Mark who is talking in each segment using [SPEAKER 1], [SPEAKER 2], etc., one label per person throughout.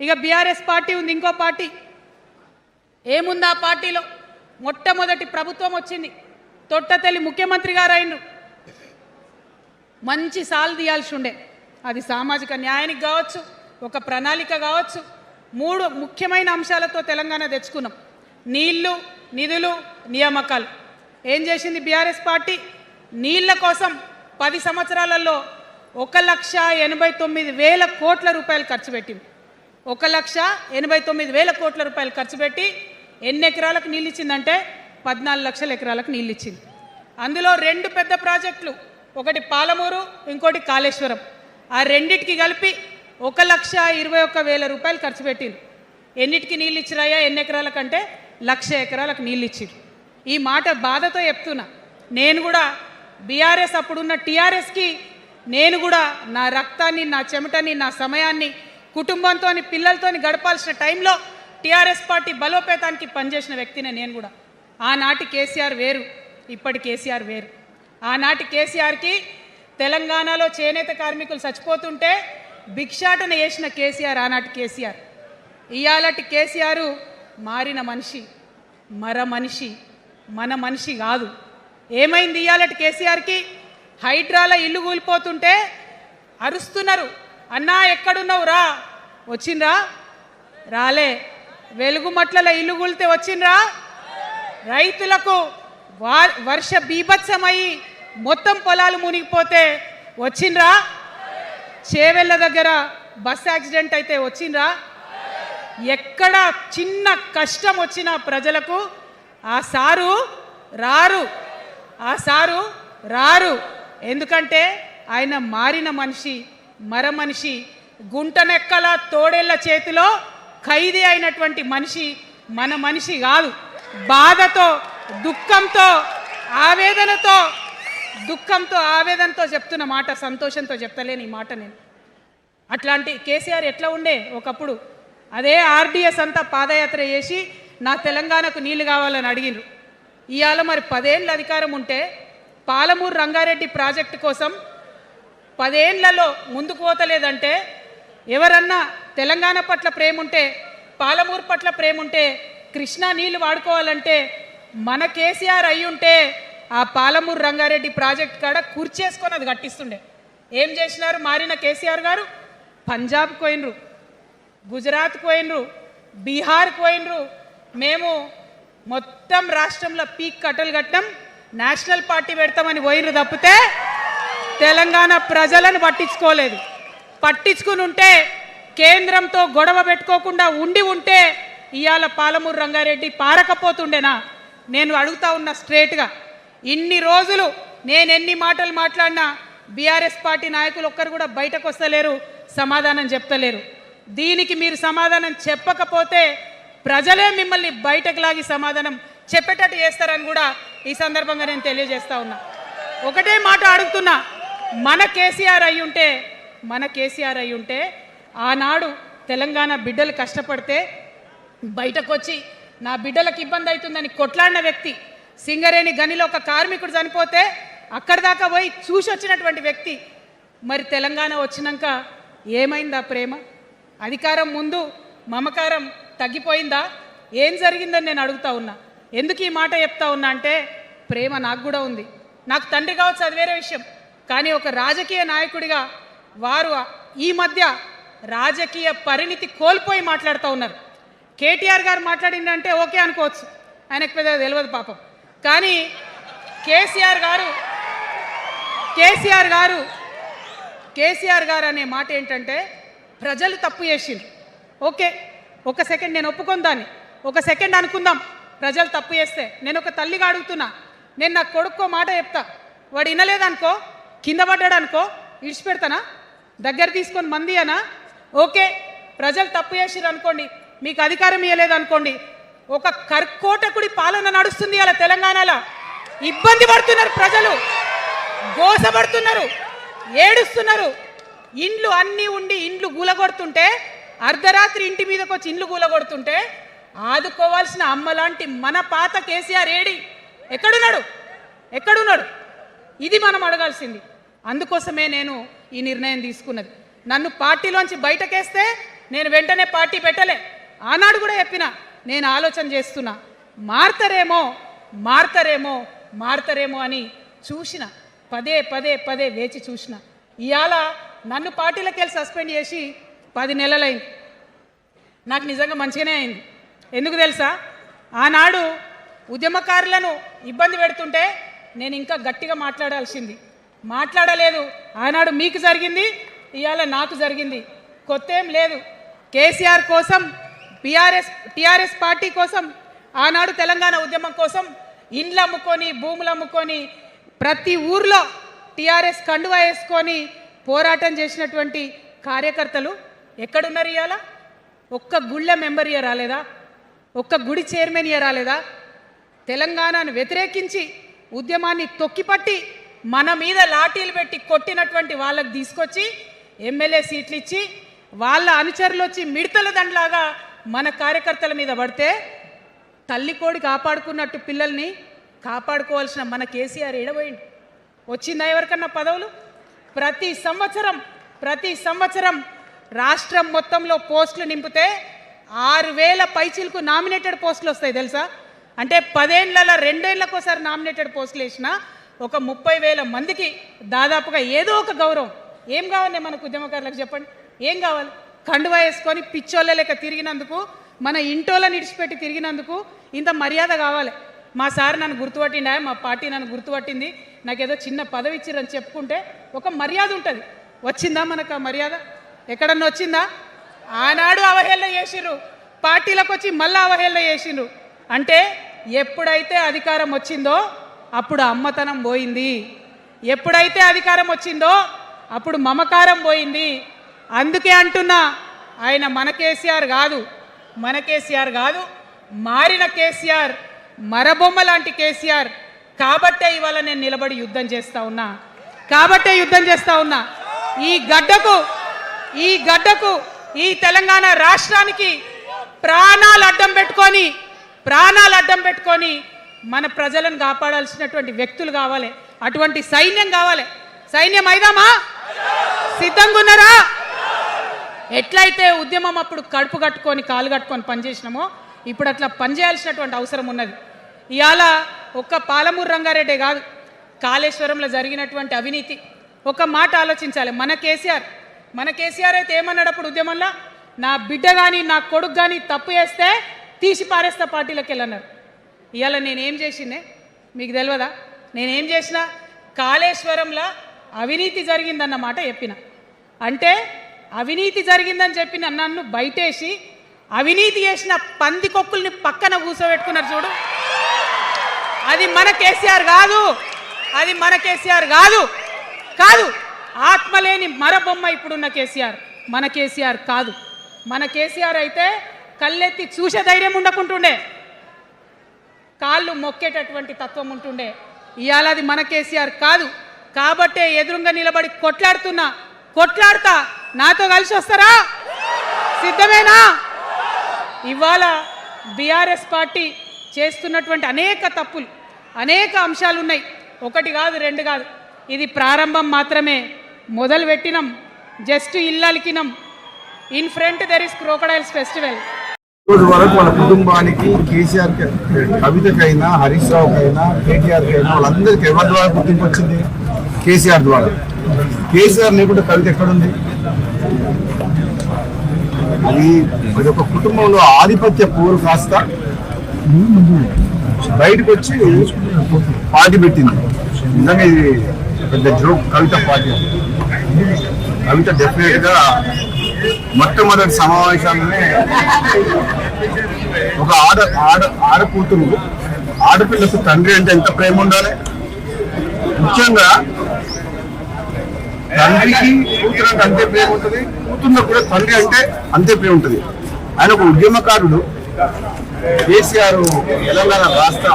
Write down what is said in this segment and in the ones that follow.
[SPEAKER 1] ఇక BRS party ఉంది, ఇంకో పార్టీ. ఏముంది ఆ పార్టీలో? మొట్టమొదటి ప్రభుత్వం వచ్చింది, తొట్టతల్లి ముఖ్యమంత్రి గారు అయినరు. మంచి సాలు తీయాల్సి ఉండే, అది సామాజిక న్యాయానికి కావచ్చు, ఒక ప్రణాళిక కావచ్చు. 3 ముఖ్యమైన అంశాలతో తెలంగాణ తెచ్చుకున్నాం: నీళ్లు, నిధులు, నియామకాలు. ఏం చేసింది బీఆర్ఎస్ పార్టీ? నీళ్ల కోసం 10 సంవత్సరాలలో 1,89,000 కోట్ల రూపాయలు ఖర్చు పెట్టింది. 1,89,000 కోట్ల రూపాయలు ఖర్చు పెట్టి ఎన్ని ఎకరాలకు నీళ్ళు ఇచ్చిందంటే 14 లక్షల ఎకరాలకు నీళ్ళు ఇచ్చింది. అందులో 2 పెద్ద ప్రాజెక్టులు, ఒకటి పాలమూరు, ఇంకోటి కాళేశ్వరం. ఆ రెండిటికి కలిపి 1,21,000 రూపాయలు ఖర్చు పెట్టింది. ఎన్నిటికి నీళ్ళు ఇచ్చిరాయా? ఎన్ని ఎకరాలకంటే 1,00,000 ఎకరాలకు నీళ్ళు ఇచ్చిరు. ఈ మాట బాధతో చెప్తున్నా. నేను కూడా బీఆర్ఎస్ అప్పుడున్న టీఆర్ఎస్కి నేను కూడా నా రక్తాన్ని, నా చెమటని, నా సమయాన్ని కుటుంబంతో, పిల్లలతో గడపాల్సిన టైంలో టీఆర్ఎస్ పార్టీ బలోపేతానికి పనిచేసిన వ్యక్తినే నేను కూడా. ఆనాటి కేసీఆర్ వేరు, ఇప్పటి కేసీఆర్ వేరు. ఆనాటి కేసీఆర్కి తెలంగాణలో చేనేత కార్మికులు చచ్చిపోతుంటే భిక్షాటన చేసిన కేసీఆర్ ఆనాటి కేసీఆర్. ఇయాలటి కేసీఆర్ మారిన మనిషి, మనిషి, మన మనిషి కాదు. ఏమైంది ఇయాలటి కేసీఆర్కి? హైడ్రాల ఇల్లు కూలిపోతుంటే అరుస్తున్నారు, అన్నా ఎక్కడున్నావు రా. వచ్చిండ్రా? రాలే. వెలుగుమట్లలో ఇల్లు కూలితే వచ్చిండ్రా? రైతులకు వర్ష బీభత్సమయ్యి మొత్తం పొలాలు మునిగిపోతే వచ్చిండ్రా? చేవెళ్ళ దగ్గర బస్ యాక్సిడెంట్ అయితే వచ్చిండ్రా? ఎక్కడ చిన్న కష్టం వచ్చిన ప్రజలకు ఆ సారు రారు, ఆ సారు రారు. ఎందుకంటే ఆయన మారిన మనిషి, మనిషి, గుంటనెక్కల తోడేళ్ల చేతిలో ఖైదీ అయినటువంటి మనిషి, మన మనిషి కాదు. బాధతో, దుఃఖంతో, ఆవేదనతో చెప్తున్న మాట, సంతోషంతో చెప్తలేని ఈ మాట నేను. అట్లాంటి కేసీఆర్ ఎట్లా ఉండే ఒకప్పుడు? అదే ఆర్డీఎస్ అంతా పాదయాత్ర చేసి నా తెలంగాణకు నీళ్లు కావాలని అడిగినారు. ఇవాళ మరి 10 ఏళ్ళ అధికారం ఉంటే పాలమూరు రంగారెడ్డి ప్రాజెక్టు కోసం 10 ఏళ్లలో ముందుకు పోతలేదంటే, ఎవరన్నా తెలంగాణ పట్ల ప్రేమ ఉంటే, పాలమూరు పట్ల ప్రేమ ఉంటే, కృష్ణా నీళ్లు వాడుకోవాలంటే మన కేసీఆర్ అయ్యుంటే ఆ పాలమూరు రంగారెడ్డి ప్రాజెక్ట్ కాడ కుర్చేసుకొని అది కట్టిస్తుండే. ఏం చేసినారు మారిన కేసీఆర్ గారు? పంజాబ్కి పోయినరు, గుజరాత్కి పోయినరు, బీహార్కి పోయినరు. మేము మొత్తం రాష్ట్రంలో పీక్ కట్టలు కట్టం, నేషనల్ పార్టీ పెడతామని పోయినరు తప్పితే తెలంగాణ ప్రజలను పట్టించుకోలేదు. పట్టించుకుని ఉంటే, కేంద్రంతో గొడవ పెట్టుకోకుండా ఉంటే ఇవాళ పాలమూరు రంగారెడ్డి పారకపోతుండేనా? నేను అడుగుతా ఉన్నా స్ట్రేట్గా. ఇన్ని రోజులు నేను ఎన్ని మాటలు మాట్లాడినా బీఆర్ఎస్ పార్టీ నాయకులు ఒక్కరు కూడా బయటకు వస్తలేరు, సమాధానం చెప్తలేరు. దీనికి మీరు సమాధానం చెప్పకపోతే ప్రజలే మిమ్మల్ని బయటకు లాగి సమాధానం చెప్పేటట్టు చేస్తారని కూడా ఈ సందర్భంగా నేను తెలియజేస్తా ఉన్నా. ఒకటే మాట అడుగుతున్నా, మన కేసీఆర్ అయి ఉంటే ఆనాడు తెలంగాణ బిడ్డలు కష్టపడితే బయటకు వచ్చి నా బిడ్డలకు ఇబ్బంది అవుతుందని కొట్లాడిన వ్యక్తి, సింగరేణి గనిలో ఒక కార్మికుడు చనిపోతే అక్కడి దాకా పోయి చూసి వచ్చినటువంటి వ్యక్తి. మరి తెలంగాణ వచ్చినాక ఏమైందా ప్రేమ? అధికారం ముందు మమకారం తగ్గిపోయిందా? ఏం జరిగిందని నేను అడుగుతా ఉన్నా. ఎందుకు ఈ మాట చెప్తా ఉన్నా అంటే, ప్రేమ నాకు కూడా ఉంది. నాకు తండ్రి కావచ్చు, అది వేరే విషయం. కానీ ఒక రాజకీయ నాయకుడిగా వారు ఈ మధ్య రాజకీయ పరిణితి కోల్పోయి మాట్లాడుతూ ఉన్నారు. కేటీఆర్ గారు మాట్లాడిందంటే ఓకే అనుకోవచ్చు, ఆయనకు పెద్దగా తెలియదు పాపం. కానీ కేసీఆర్ గారు అనే మాట ఏంటంటే, ప్రజలు తప్పు చేసిండ్రు. ఓకే, ఒక సెకండ్ నేను ఒప్పుకొని దాన్ని, ఒక సెకండ్ అనుకుందాం. ప్రజలు తప్పు చేస్తే నేను ఒక తల్లిగా అడుగుతున్నా. నేను నా కొడుకో మాట చెప్తా, వాడు వినలేదనుకో, కింద పడ్డాడు అనుకో, ఇడిచిపెడతానా? దగ్గర తీసుకొని మంది అనా? ఓకే, ప్రజలు తప్పు చేసిర్రు అనుకోండి, మీకు అధికారం ఇవ్వలేదు అనుకోండి, ఒక కర్కోటకుడి పాలన నడుస్తుంది అలా తెలంగాణలో. ఇబ్బంది పడుతున్నారు ప్రజలు, గోసపడుతున్నారు, ఏడుస్తున్నారు. ఇండ్లు అన్నీ ఉండి ఇండ్లు గూలగొడుతుంటే, అర్ధరాత్రి ఇంటి మీదకి వచ్చి ఇండ్లు గూలగొడుతుంటే ఆదుకోవాల్సిన అమ్మలాంటి మన పాత కేసీఆర్ ఏడి? ఎక్కడున్నాడు? ఇది మనం అడగాల్సింది. అందుకోసమే నేను ఈ నిర్ణయం తీసుకున్నది. నన్ను పార్టీలోంచి బయటకేస్తే నేను వెంటనే పార్టీ పెట్టలే. ఆనాడు కూడా చెప్పిన నేను ఆలోచన చేస్తున్నా, మారతారేమో మారతారేమో మారతారేమో అని చూసిన, పదే పదే పదే వేచి చూసిన. ఇవాళ నన్ను పార్టీలోకి వెళ్ళి సస్పెండ్ చేసి 10 నెలలైంది. నాకు నిజంగా మంచిగానే అయింది. ఎందుకు తెలుసా? ఆనాడు ఉద్యమకారులను ఇబ్బంది పెడుతుంటే నేను ఇంకా గట్టిగా మాట్లాడాల్సింది, మాట్లాడలేదు. ఆనాడు మీకు జరిగింది, ఇవాళ నాకు జరిగింది. కొత్త ఏం లేదు. కేసీఆర్ కోసం, టీఆర్ఎస్ పార్టీ కోసం, ఆనాడు తెలంగాణ ఉద్యమం కోసం ఇండ్లు అమ్ముకొని, భూములు అమ్ముకొని, ప్రతి ఊర్లో టీఆర్ఎస్ కండువా వేసుకొని పోరాటం చేసినటువంటి కార్యకర్తలు ఎక్కడున్నారు ఇవాళ? ఒక్క గుళ్ళ మెంబర్ ఇయర్ రాలేదా? ఒక్క గుడి చైర్మన్ ఇయర్ రాలేదా? తెలంగాణను వ్యతిరేకించి ఉద్యమాన్ని తొక్కిపట్టి మన మీద లాఠీలు పెట్టి కొట్టినటువంటి వాళ్ళకి తీసుకొచ్చి ఎమ్మెల్యే సీట్లు ఇచ్చి వాళ్ళ అనుచరులు వచ్చి మిడతల దండలాగా మన కార్యకర్తల మీద పడితే తల్లి కోడి కాపాడుకున్నట్టు పిల్లల్ని కాపాడుకోవాల్సిన మన కేసీఆర్ ఎడబోయింది. వచ్చిందా ఎవరికన్నా పదవులు? ప్రతి సంవత్సరం రాష్ట్రం మొత్తంలో పోస్టులు నింపితే 6,000 పైచీలకు నామినేటెడ్ పోస్టులు వస్తాయి తెలుసా? అంటే 10 ఏళ్ళ 2 ఏళ్ళకోసారి నామినేటెడ్ పోస్టులు వేసినా ఒక 30,000 మందికి దాదాపుగా ఏదో ఒక గౌరవం. ఏం కావాలి మనకు ఉద్యమకారులకు చెప్పండి? ఏం కావాలి? కండువా వేసుకొని పిచ్చోళ్ళ లెక్క తిరిగినందుకు, మన ఇంటోళ్ళని ఇడిచిపెట్టి తిరిగినందుకు ఇంత మర్యాద కావాలి. మా సార్ నన్ను గుర్తుపట్టిండా, మా పార్టీ నన్ను గుర్తుపట్టింది, నాకేదో చిన్న పదవి ఇచ్చిరని చెప్పుకుంటే ఒక మర్యాద ఉంటుంది. వచ్చిందా మనకు ఆ మర్యాద? ఎక్కడన్నా వచ్చిందా? ఆనాడు అవహేళన చేసిండ్రు, పార్టీలకు వచ్చి మళ్ళీ అవహేళన చేసిండ్రు. అంటే ఎప్పుడైతే అధికారం వచ్చిందో అప్పుడు అమ్మతనం పోయింది, ఎప్పుడైతే అధికారం వచ్చిందో అప్పుడు మమకారం పోయింది. అందుకే అంటున్నా, ఆయన మన కేసీఆర్ కాదు, మారిన కేసీఆర్, మరబొమ్మ లాంటి కేసీఆర్. కాబట్టే ఇవాళ నేను నిలబడి యుద్ధం చేస్తా ఉన్నా. ఈ గడ్డకు ఈ తెలంగాణ రాష్ట్రానికి ప్రాణాలు అడ్డం పెట్టుకొని మన ప్రజలను కాపాడాల్సినటువంటి వ్యక్తులు కావాలి. అటువంటి సైన్యం కావాలి. సైన్యం అయిదామా? సిద్ధంగా ఉన్నారా? ఎట్లయితే ఉద్యమం అప్పుడు కడుపు కట్టుకొని కాలు కట్టుకొని పనిచేసినామో ఇప్పుడు అట్లా పనిచేయాల్సినటువంటి అవసరం ఉన్నది. ఇవాళ ఒక్క పాలమూరు రంగారెడ్డి కాదు, కాళేశ్వరంలో జరిగినటువంటి అవినీతి. ఒక మాట ఆలోచించాలి. మన కేసీఆర్ అయితే ఏమన్నాడు అప్పుడు ఉద్యమంలో? నా బిడ్డ కానీ నా కొడుకు కానీ తప్పు చేస్తే తీసి పారేస్తా పార్టీలోకి వెళ్ళన్నారు. ఇవాళ నేనేం చేసిందే మీకు తెలియదా? నేనేం చేసినా కాళేశ్వరంలో అవినీతి జరిగిందన్నమాట చెప్పిన. అంటే అవినీతి జరిగిందని చెప్పిన నన్ను బయటేసి అవినీతి చేసిన పందికొక్కుల్ని పక్కన కూర్చోబెట్టుకున్నారు చూడు. అది మన కేసీఆర్ కాదు. ఆత్మలేని మరబొమ్మ ఇప్పుడున్న కేసీఆర్. మన కేసీఆర్ కాదు. మన కేసీఆర్ అయితే కళ్ళెత్తి చూసే ధైర్యం ఉండకుంటుండే, కాళ్ళు మొక్కేటటువంటి తత్వం ఉంటుండే. ఇవాళ అది మన కేసీఆర్ కాదు. కాబట్టే ఎదురుగా నిలబడి కొట్లాడుతా. నాతో కలిసి వస్తారా? సిద్ధమేనా? ఇవాళ బీఆర్ఎస్ పార్టీ చేస్తున్నటువంటి అనేక తప్పులు, అనేక అంశాలు ఉన్నాయి. 1 కాదు 2 కాదు. ఇది ప్రారంభం మాత్రమే. మొదలు పెట్టినాం, జస్ట్ ఇల్లలికినాం. In front there is crocodiles festival.
[SPEAKER 2] రోజు వరకు వాళ్ళ కుటుంబానికి, కేసీఆర్, కవితకైనా, హరీష్ రావుకైనా, కేటీఆర్కైనా వాళ్ళందరికీ ఎవరి ద్వారా గుర్తింపు వచ్చింది? కేసీఆర్ ద్వారా. కేసీఆర్ లేకుండా కవిత ఎక్కడుంది? అది ఒక కుటుంబంలో ఆధిపత్య పోరు కాస్త బయటకు వచ్చి పార్టీ పెట్టింది. నిజంగా ఇది పెద్ద జోక్. కవిత పార్టీ, కవిత డెఫినెట్ గా మొట్టమొదటి సమావేశాలనే ఒక ఆడకూతురు, ఆడపిల్లకు తండ్రి అంటే ఎంత ప్రేమ ఉండాలి. ముఖ్యంగా తండ్రికి కూతురు అంటే అంతే ప్రేమ ఉంటుంది, కూతురులో కూడా తండ్రి అంటే అంతే ప్రేమ ఉంటుంది. ఆయన ఒక ఉద్యమకారుడు. కేసీఆర్ తెలంగాణ రాష్ట్ర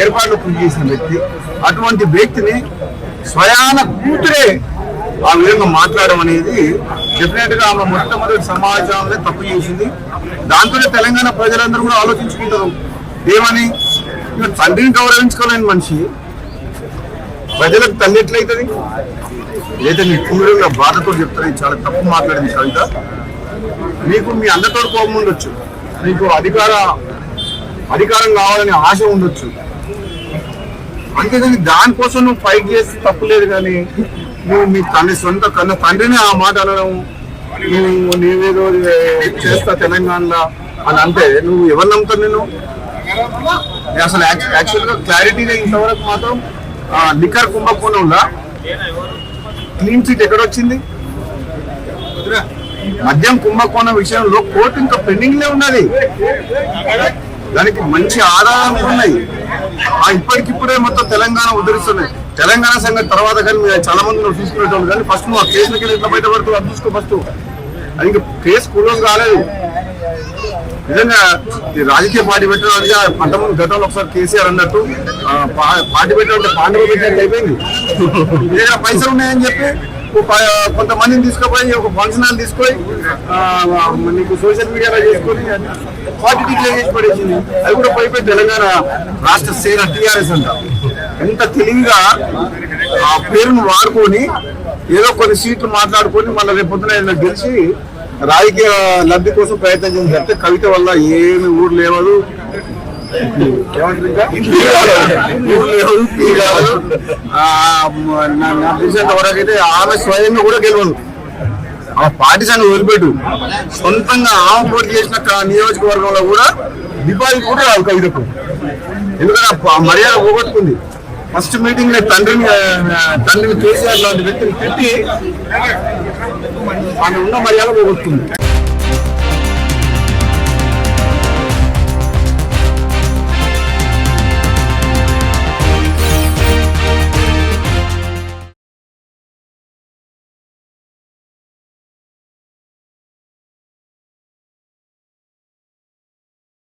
[SPEAKER 2] ఏర్పాట్లు కృషి చేసిన వ్యక్తి. అటువంటి వ్యక్తిని స్వయాన కూతురే ఆ విధంగా మాట్లాడడం అనేది డెఫినెట్ గా ఆమె మొట్టమొదటి సమాజంలో తప్పు చేసింది. దాంతోనే తెలంగాణ ప్రజలందరూ కూడా ఆలోచించుకుంటారు. ఏమని? తండ్రిని గౌరవించుకోలేని మనిషి ప్రజలకు తల్లి ఎట్లయితుంది? ఏదైతే నీ తీవ్రంగా బాధతో చెప్తారు. చాలా తప్పు మాట్లాడింది కవిత. నీకు మీ అందరితో కోపం ఉండొచ్చు, నీకు అధికారం కావాలని ఆశ ఉండొచ్చు, అంతేగాని దానికోసం నువ్వు ఫైట్ చేస్తే తప్పులేదు. కానీ నువ్వు మీ తండ్రిని ఆ మాట అనడం, నువ్వు నీవేదో చేస్తా తెలంగాణలో అని అంటే నువ్వు ఎవరు నమ్ముతావు? నేను అసలు యాక్చువల్గా క్లారిటీగా ఇంతవరకు మాత్రం లిక్కర్ కుంభకోణంలో క్లీన్ చిట్ ఎక్కడొచ్చింది? మద్యం కుంభకోణం విషయంలో కోర్టు ఇంకా పెండింగ్ లే ఉన్నది, దానికి మంచి ఆధారాలు ఉన్నాయి. ఇప్పటికిప్పుడే మొత్తం తెలంగాణ ఉద్ధరిస్తున్నాయి. తెలంగాణ సంగతి తర్వాత కానీ మీరు చాలా మంది నువ్వు చూసుకునేటోళ్ళు, కానీ ఫస్ట్ నువ్వు ఆ కేసులకి ఎట్లా బయటపడుతూ అది చూసుకో. ఫస్ట్ అది ఇంకా కేసు క్లోజ్ కాలేదు. నిజంగా ఈ రాజకీయ పార్టీ పెట్టడానికి పంతమంది గతంలో ఒకసారి కేసీఆర్ అన్నట్టు పార్టీ పెట్టాలంటే పాండవ పెట్టినట్టు అయిపోయింది. ఏదైనా పైసలు ఉన్నాయని చెప్పి కొంతమందిని తీసుకుపోయి ఒక ఫంక్షన్ హాల్ తీసుకొని నీకు సోషల్ మీడియాలో చేసుకొని పార్టీ డిక్లేర్ చేసి పడేసింది. అది కూడా పోయిపోయి తెలంగాణ రాష్ట్ర సేన టీఆర్ఎస్ అంట. ఎంత తెలివిగా ఆ పేరును వాడుకొని ఏదో కొన్ని సీట్లు మాట్లాడుకొని మళ్ళీ రేపు పొద్దున గెలిచి రాజకీయ లబ్ధి కోసం ప్రయత్నం చేసి చెప్తే కవిత వల్ల ఏమి ఊరు లేవదు, వరకైతే ఆమె స్వయంగా కూడా గెలవదు. ఆ పార్టీ సంఘం వదిలిపెట్టు, సొంతంగా ఆమె పోటీ చేసిన నియోజకవర్గంలో కూడా డిపాజిట్ కూడా రాదు కవితకు. ఎందుకంటే ఆ మర్యాద పోగొట్టుకుంది. ఫస్ట్ మీటింగ్ తండ్రిని కేసీఆర్ లాంటి వ్యక్తిని పెట్టి ఆమె ఉన్న మర్యాద పోగొట్టుకుంది.